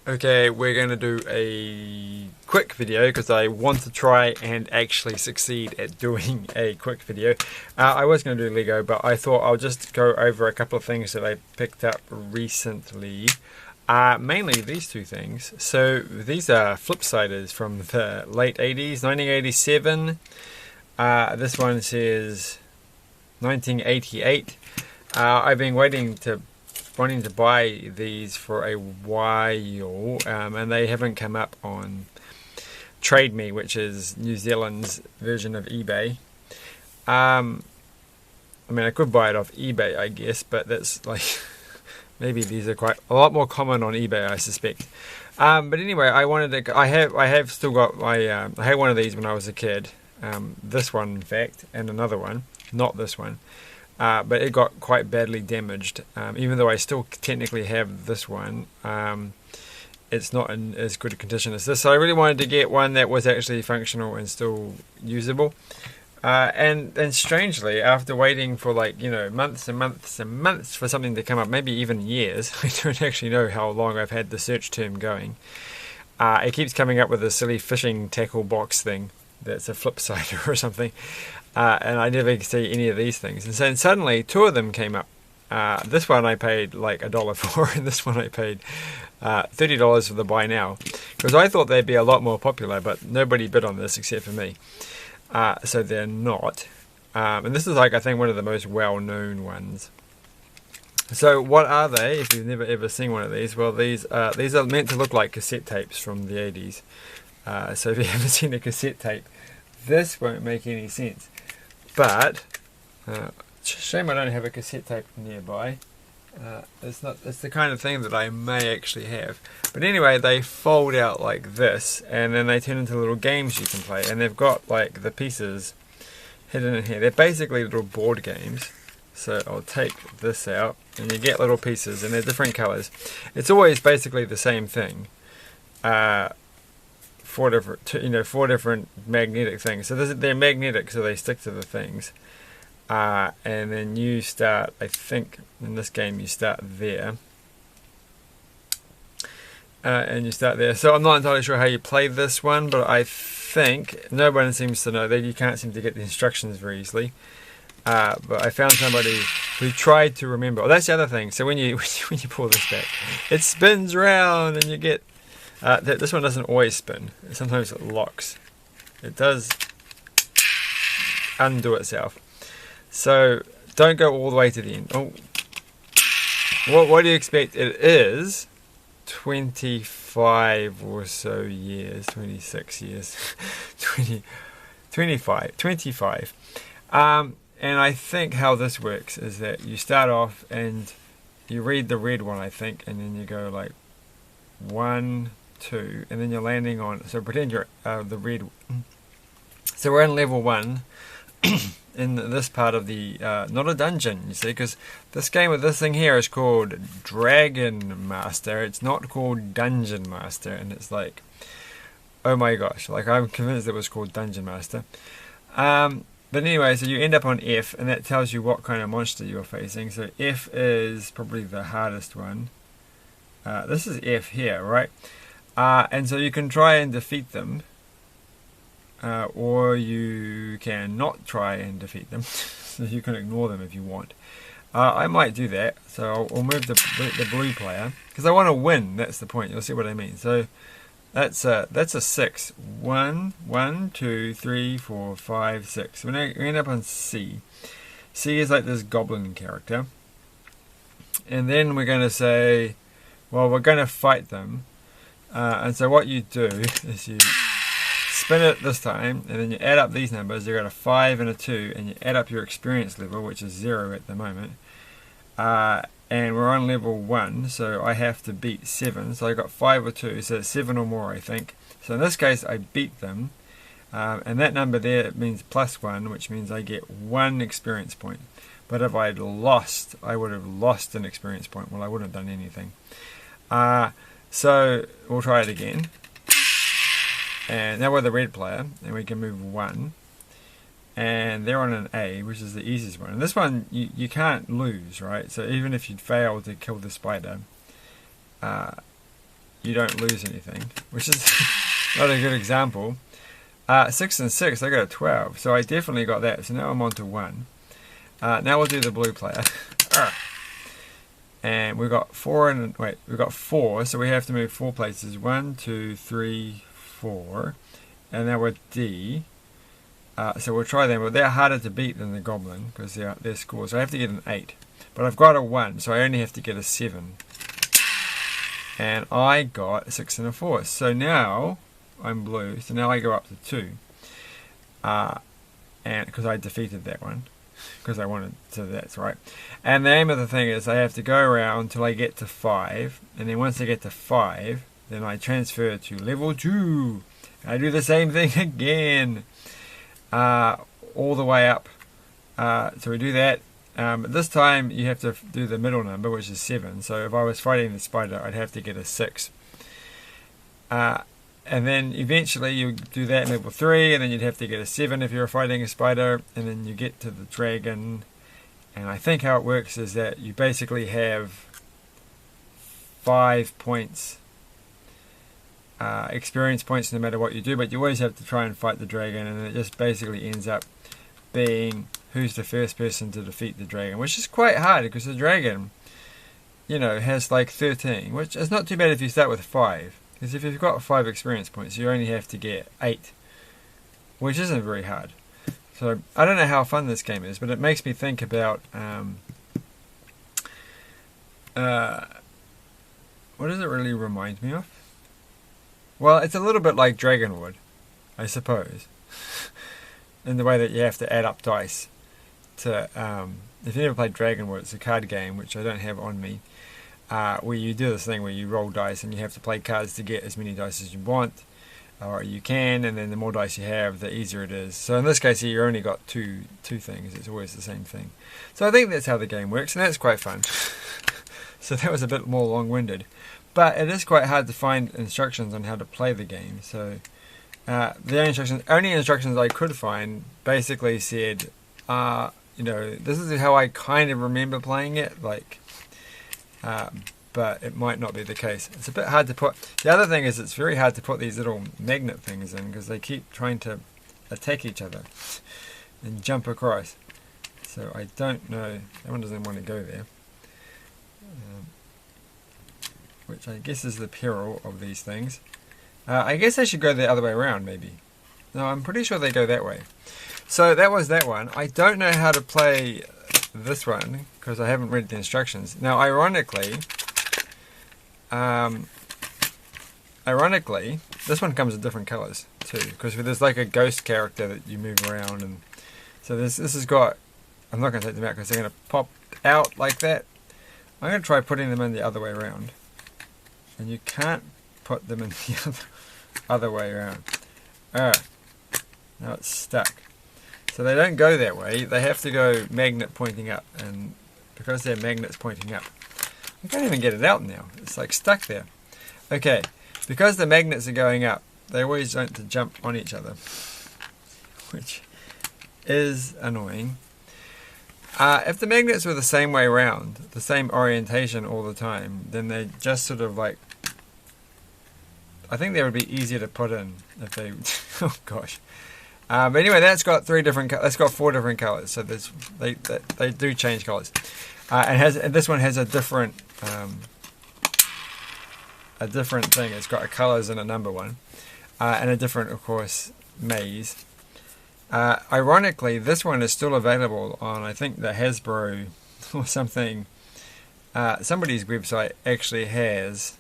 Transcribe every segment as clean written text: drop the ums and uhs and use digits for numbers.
Okay, we're going to do a quick video because I want to try and actually succeed at doing a quick video. I was going to do Lego, but I thought I'll just go over a couple of things that I picked up recently. Mainly these two things. So these are Flipsiders from the late 80s, 1987. This one says 1988. I've been wanting to buy these for a while, and they haven't come up on Trade Me, which is New Zealand's version of eBay. I mean, I could buy it off eBay, I guess, but that's like maybe these are quite a lot more common on eBay, I suspect. But anyway, I have still got my. I had one of these when I was a kid. This one, in fact, and another one, not this one. But it got quite badly damaged. Even though I still technically have this one, it's not in as good a condition as this. So I really wanted to get one that was actually functional and still usable. And strangely, after waiting for months and months and months for something to come up, maybe even years, I don't actually know how long I've had the search term going. It keeps coming up with a silly fishing tackle box thing that's a Flipsider or something. And I never see any of these things. And so suddenly, two of them came up. This one I paid like $1 for, and this one I paid $30 for the buy now. Because I thought they'd be a lot more popular, but nobody bid on this except for me. So they're not. And this is I think one of the most well-known ones. So what are they, if you've never ever seen one of these? Well, these are meant to look like cassette tapes from the 80s. So if you haven't seen a cassette tape, this won't make any sense. But shame I don't have a cassette tape nearby. It's the kind of thing that I may actually have. But anyway, they fold out like this, and then they turn into little games you can play. And they've got like the pieces hidden in here. They're basically little board games. So I'll take this out, and you get little pieces, and they're different colours. It's always basically the same thing. Four different magnetic things. So they're magnetic, so they stick to the things. And then you start, I think, in this game you start there. And you start there. So I'm not entirely sure how you play this one, but I think no one seems to know that you can't seem to get the instructions very easily. But I found somebody who tried to remember. Oh, that's the other thing. So when you pull this back, it spins around, and you get. This one doesn't always spin. Sometimes it locks. It does undo itself. So don't go all the way to the end. Oh, what do you expect? It is 25 or so years, 26 years, 25. And I think how this works is that you start off and you read the red one, I think, and then you go like 1, 2, and then you're landing on. So pretend you're the red. So we're in level 1 in this part of the not a dungeon, you see, because this game with this thing here is called Dragon Master. It's not called Dungeon Master, and it's like, oh my gosh, like I'm convinced it was called Dungeon Master. But anyway, so you end up on F, and that tells you what kind of monster you're facing. So F is probably the hardest one. This is F here, right? And so you can try and defeat them, or you can not try and defeat them. So you can ignore them if you want. I might do that. So I'll move the blue player because I want to win. That's the point. You'll see what I mean. So that's a 6. 1, 2, 3, 4, 5, 6. We end up on C. C is like this goblin character, and then we're going to say, well, we're going to fight them. And so what you do is you spin it this time, and then you add up these numbers. You've got a 5 and a 2, and you add up your experience level, which is 0 at the moment. And we're on level 1, so I have to beat 7. So I got 5 or 2, so it's 7 or more, I think. So in this case, I beat them. And that number there means +1, which means I get 1 experience point. But if I'd lost, I would have lost an experience point. Well, I wouldn't have done anything. So we'll try it again. And now we're the red player, and we can move 1. And they're on an A, which is the easiest one. And this one, you can't lose, right? So even if you fail to kill the spider, you don't lose anything, which is not a good example. 6 and 6, I got a 12, so I definitely got that. So now I'm on to 1. Now we'll do the blue player. And we've got 4 and we've got 4, so we have to move 4 places. 1, 2, 3, 4, and now we're D. So we'll try them, but they're harder to beat than the goblin because their scores. So I have to get an 8, but I've got a 1, so I only have to get a 7. And I got a 6 and a 4. So now I'm blue. So now I go up to 2, and because I defeated that one. Because I wanted to, that's right. And the aim of the thing is I have to go around until I get to 5, and then once I get to 5, then I transfer to level 2. And I do the same thing again, all the way up. So we do that. But this time you have to do the middle number, which is 7. So if I was fighting the spider, I'd have to get a 6. And then eventually you do that in level 3, and then you'd have to get a 7 if you're fighting a spider, and then you get to the dragon. And I think how it works is that you basically have 5 points, experience points no matter what you do, but you always have to try and fight the dragon, and it just basically ends up being who's the first person to defeat the dragon, which is quite hard because the dragon, you know, has like 13, which is not too bad if you start with 5. Because if you've got 5 experience points, you only have to get 8, which isn't very hard. So I don't know how fun this game is, but it makes me think about what does it really remind me of? Well, it's a little bit like Dragonwood, I suppose, in the way that you have to add up dice to. If you never played Dragonwood, it's a card game which I don't have on me. Where you do this thing where you roll dice and you have to play cards to get as many dice as you want, or you can, and then the more dice you have, the easier it is. So in this case here, you only got two things. It's always the same thing. So I think that's how the game works, and that's quite fun. So that was a bit more long-winded, but it is quite hard to find instructions on how to play the game. So the only instructions I could find basically said, you know, this is how I kind of remember playing it, like. But it might not be the case. It's a bit hard to put. The other thing is it's very hard to put these little magnet things in because they keep trying to attack each other and jump across. So I don't know. That one doesn't want to go there. Which I guess is the peril of these things. I guess they should go the other way around maybe. No, I'm pretty sure they go that way. So that was that one. I don't know how to play this one because I haven't read the instructions. Now, ironically, this one comes in different colors too, because there's like a ghost character that you move around, and so this has got. I'm not going to take them out because they're going to pop out like that. I'm going to try putting them in the other way around, and you can't put them in the other way around. Now it's stuck. So they don't go that way, they have to go magnet pointing up, and because they're magnets pointing up, I can't even get it out now, it's like stuck there. Okay, because the magnets are going up, they always want to jump on each other, which is annoying. If the magnets were the same way around, the same orientation all the time, then they just sort of like, I think they would be easier to put in if they, oh gosh. But anyway, that's got 4 different colors. So they do change colors. And this one has a different thing. It's got a colors and a number one, and a different, of course, maze. Ironically, this one is still available on, I think, the Hasbro or something. Somebody's website actually has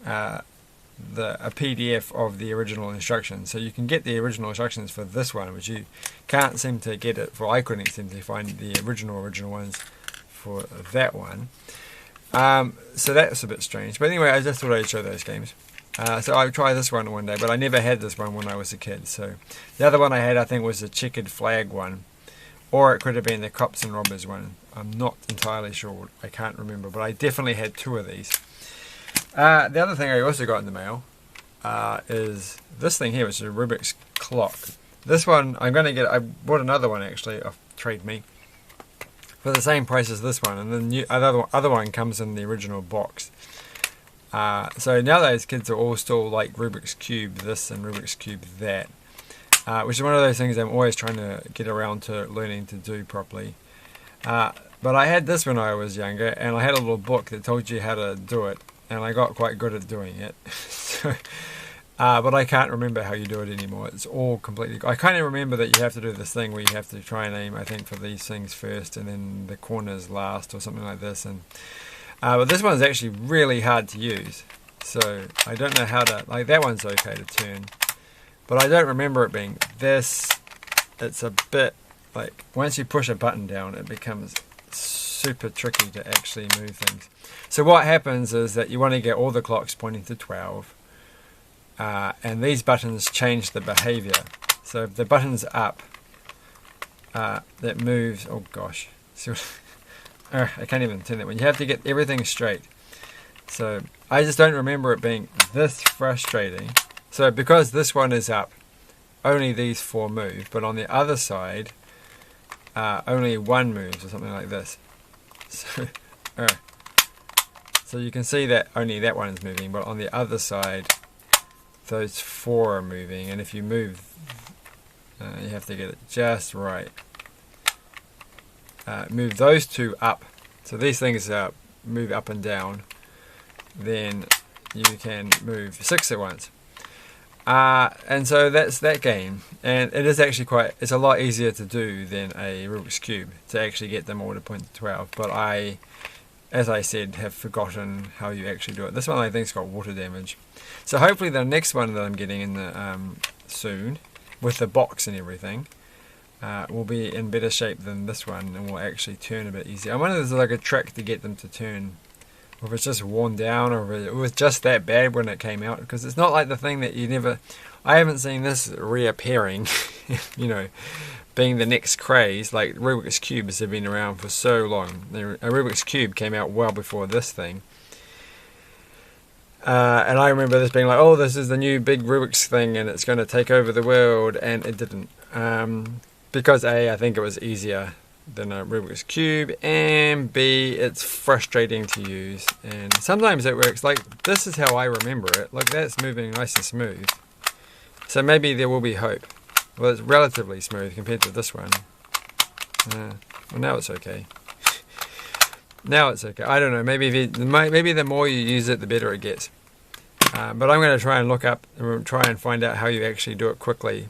a PDF of the original instructions, so you can get the original instructions for this one, which you can't seem to get it for. I couldn't seem to find the original ones for that one, so that's a bit strange. But anyway, I just thought I'd show those games. So I'll try this one day, but I never had this one when I was a kid. So the other one I had, I think, was the checkered flag one, or it could have been the cops and robbers one. I'm not entirely sure, I can't remember, but I definitely had 2 of these. The other thing I also got in the mail is this thing here, which is a Rubik's clock. This one I'm going to get. I bought another one actually off Trade Me for the same price as this one, and then the other one comes in the original box. So nowadays kids are all still like Rubik's Cube this and Rubik's Cube that, which is one of those things I'm always trying to get around to learning to do properly. But I had this when I was younger, and I had a little book that told you how to do it, and I got quite good at doing it. So, but I can't remember how you do it anymore. It's all completely... I can't even remember that you have to do this thing where you have to try and aim, I think, for these things first and then the corners last or something like this. And but this one's actually really hard to use. So I don't know how to... Like, that one's okay to turn. But I don't remember it being this. It's a bit... Like, once you push a button down, it becomes super tricky to actually move things. So what happens is that you want to get all the clocks pointing to 12. And these buttons change the behavior. So if the button's up, that moves... Oh gosh. I can't even turn that one. You have to get everything straight. So I just don't remember it being this frustrating. So because this one is up, only these 4 move. But on the other side, only 1 moves or something like this. So you can see that only that one is moving. But on the other side... those 4 are moving, and if you move, you have to get it just right. Move those 2 up, so these things move up and down, then you can move 6 at once. And so that's that game, and it is actually it's a lot easier to do than a Rubik's Cube, to actually get them all to point to 12, but I, as I said, have forgotten how you actually do it. This one I think's got water damage. So hopefully the next one that I'm getting in the soon, with the box and everything, will be in better shape than this one and will actually turn a bit easier. I wonder if there's like a trick to get them to turn, or if it's just worn down, or if it was just that bad when it came out, because it's not like the thing that you never... I haven't seen this reappearing, you know, being the next craze. Like Rubik's Cubes have been around for so long. A Rubik's Cube came out well before this thing. And I remember this being like, oh, this is the new big Rubik's thing and it's going to take over the world, and it didn't. Because A, I think it was easier than a Rubik's Cube, and B, it's frustrating to use. And sometimes it works. Like, this is how I remember it. Look, that's moving nice and smooth. So maybe there will be hope. Well, it's relatively smooth compared to this one. Well, now it's okay. Now it's okay. I don't know. Maybe maybe the more you use it, the better it gets. But I'm going to try and look up and try and find out how you actually do it quickly,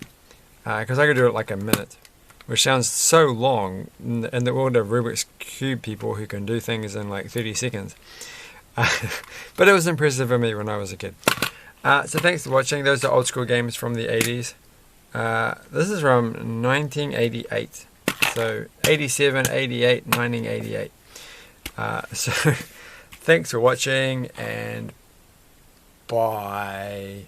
because I could do it like a minute, which sounds so long in the world of Rubik's Cube people who can do things in like 30 seconds. But it was impressive for me when I was a kid. So thanks for watching. Those are old school games from the 80s. This is from 1988. So 87, 88, 1988. So thanks for watching, and bye.